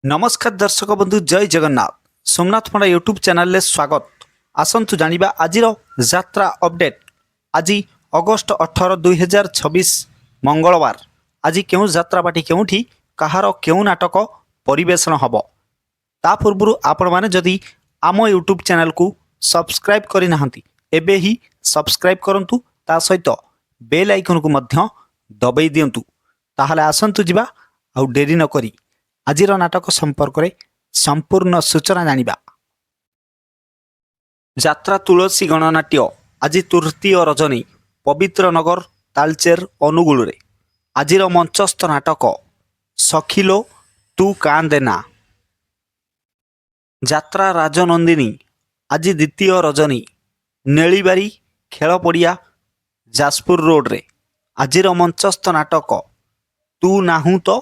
नमस्कार दर्शक बंधु जय जगन्नाथ सोमनाथ पंडा यूट्यूब चैनल ले स्वागत। आसंतु जानिबा आजिर यात्रा अपडेट। आज अगस्ट 18 2026 मंगलवार। आज केउ यात्रा बाटी केउठी कहार केउ नाटक परिवेषण हबो ता पूर्व आपण माने जदि आम यूट्यूब चैनल को सब्सक्राइब करि नाहंती एबे ही सब्सक्राइब करंतु ता सहित बेल आइकन को मध्य दबाई दियंतु। ताहले आसंतु जिबा आउ डेरी न करी आजिर नाटक संपर्क में संपूर्ण सूचना जानिबा। यात्रा तुलसी गणनाट्य आज तृतीय रजनी पवित्र नगर तालचेर अनुगुल रे आजिर मंचस्थ नाटक सखिलो तू कांदेना। यात्रा राजनंदिनी आज द्वितीय रजनी नेलीबारी खेल पड़िया जाजपुर रोड रे आजिर मंचस्थ नाटक तू नाहू तो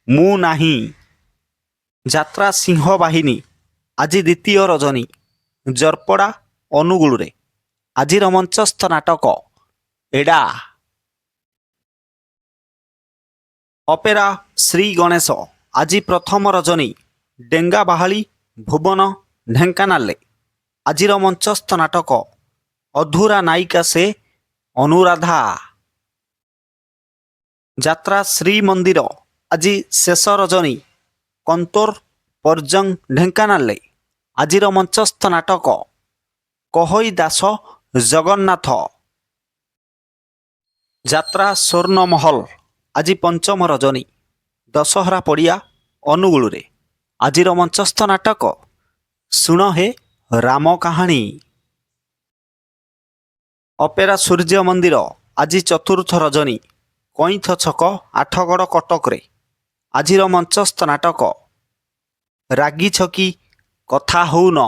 मु नाही। यात्रा सिंह बाहिनी आज द्वितीय रजनी जरपड़ा अनुगुल रे आजिर मंचस्थ नाटक एडा। अपेरा श्री गणेश आज प्रथम रजनी डेंगा बाहाली भुवन ढेंकानाल आजिर मंचस्थ नाटक अधूरा नायिका से अनुराधा। यात्रा श्री मंदिर आज शेष रजनी कंतोर पर्जंग ढेंकानाल आजिर मंचस्थ नाटक कहई दास जगन्नाथ। यात्रा स्वर्ण महल आज पंचम रजनी दशहरा पड़िया अनुगुल रे आजिर मंचस्थ नाटक सुण हे राम कहानी। अपेरा सूर्य मंदिर आज चतुर्थ रजनी कईथ छक आठगड़ कटक रे आजिर मंचस्थ नाटक रागी छकी कथा होउन।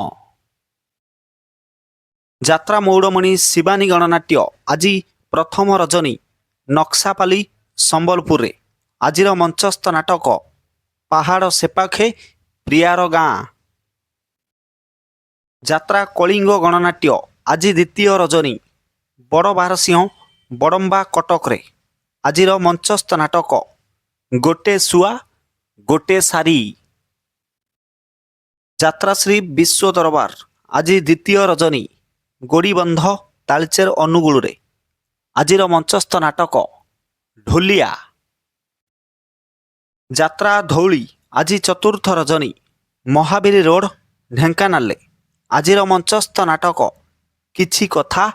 यात्रा मौड़मणि शिवानी गणनाट्य आज प्रथम रजनी नक्सापाली संबलपुर रे आजिर मंचस्थ नाटक पहाड़ सेपाखे प्रियार गाँ। यात्रा कलिंग गणनाट्य आज द्वितीय रजनी बड़ बारसिंह बड़म्बा कटक रे आजिर मंचस्थ नाटक गोटे सुआ गोटे सारी। यात्रा श्री विश्व दरबार आज द्वितीय रजनी गोड़ीबंध तालचेर अनुगुल रे आजिर मंचस्थ नाटक ढोलिया। यात्रा धौली आज चतुर्थ रजनी महावीर रोड ढेंकानाल आजिर मंचस्थ नाटक किछि कथा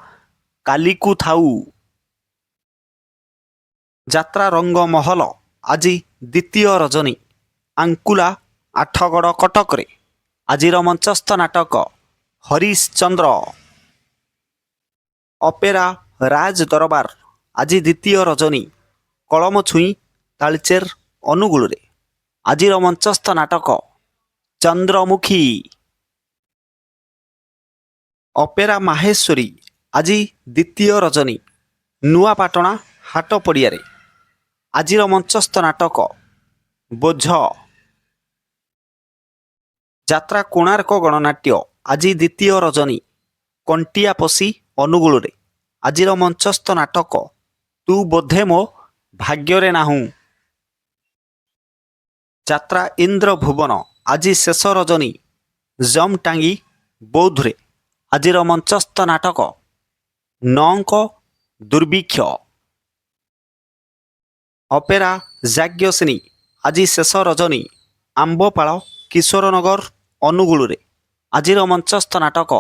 कालिकु थाऊ। यात्रा रंग महल आज द्वितीय रजनी आंकुला आठगड़ कटक रे आजिर मंचस्थ नाटक हरिश्चंद्र। अपेरा राज दरबार आज द्वितीय रजनी कलम छुई तालचेर अनुगुल रे आजिर मंचस्थ नाटक चंद्रमुखी। अपेरा माहेश्वरी आज द्वितीय रजनी नुआपाटଣା हाट पड़िया रे आजिर मंचस्थ नाटक बोझ। यात्रा कोणार्क गणनाट्य आज द्वितीय रजनी कंटिया पशी अनुगुल रे आजिर मंचस्थ नाटक तू बोधे मो भाग्य नाहू। यात्रा इंद्र भुवन आज शेष रजनी जमटांगी बौद्ध रे आजिर मंचस्थ नाटक नौक दुर्भिक्ष। अपेरा जाग्यसिनी आज शेष रजनी आंबपाड़ किशोरनगर अनुगुल रे आजिर मंचस्थ नाटक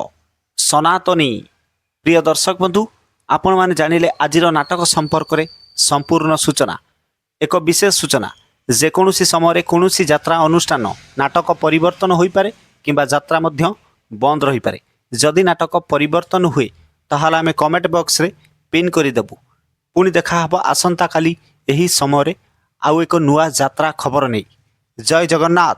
सनातनी। प्रिय दर्शक बंधु आपण माने जानिले आजिर नाटक संपर्क में संपूर्ण सूचना। एक विशेष सूचना जेकोसी समय कौनसी यात्रा अनुष्ठान नाटक परिवर्तन हो पारे किंबा यात्रा मध्य बंद रही पारे। जदि नाटक परिवर्तन हुए ताहाले आमे कमेंट बॉक्स रे पिन करिदेबु। पुणी देखा हबो आसंता काली एही समय आउ एक नुआ यात्रा खबर नहीं। जय जगन्नाथ।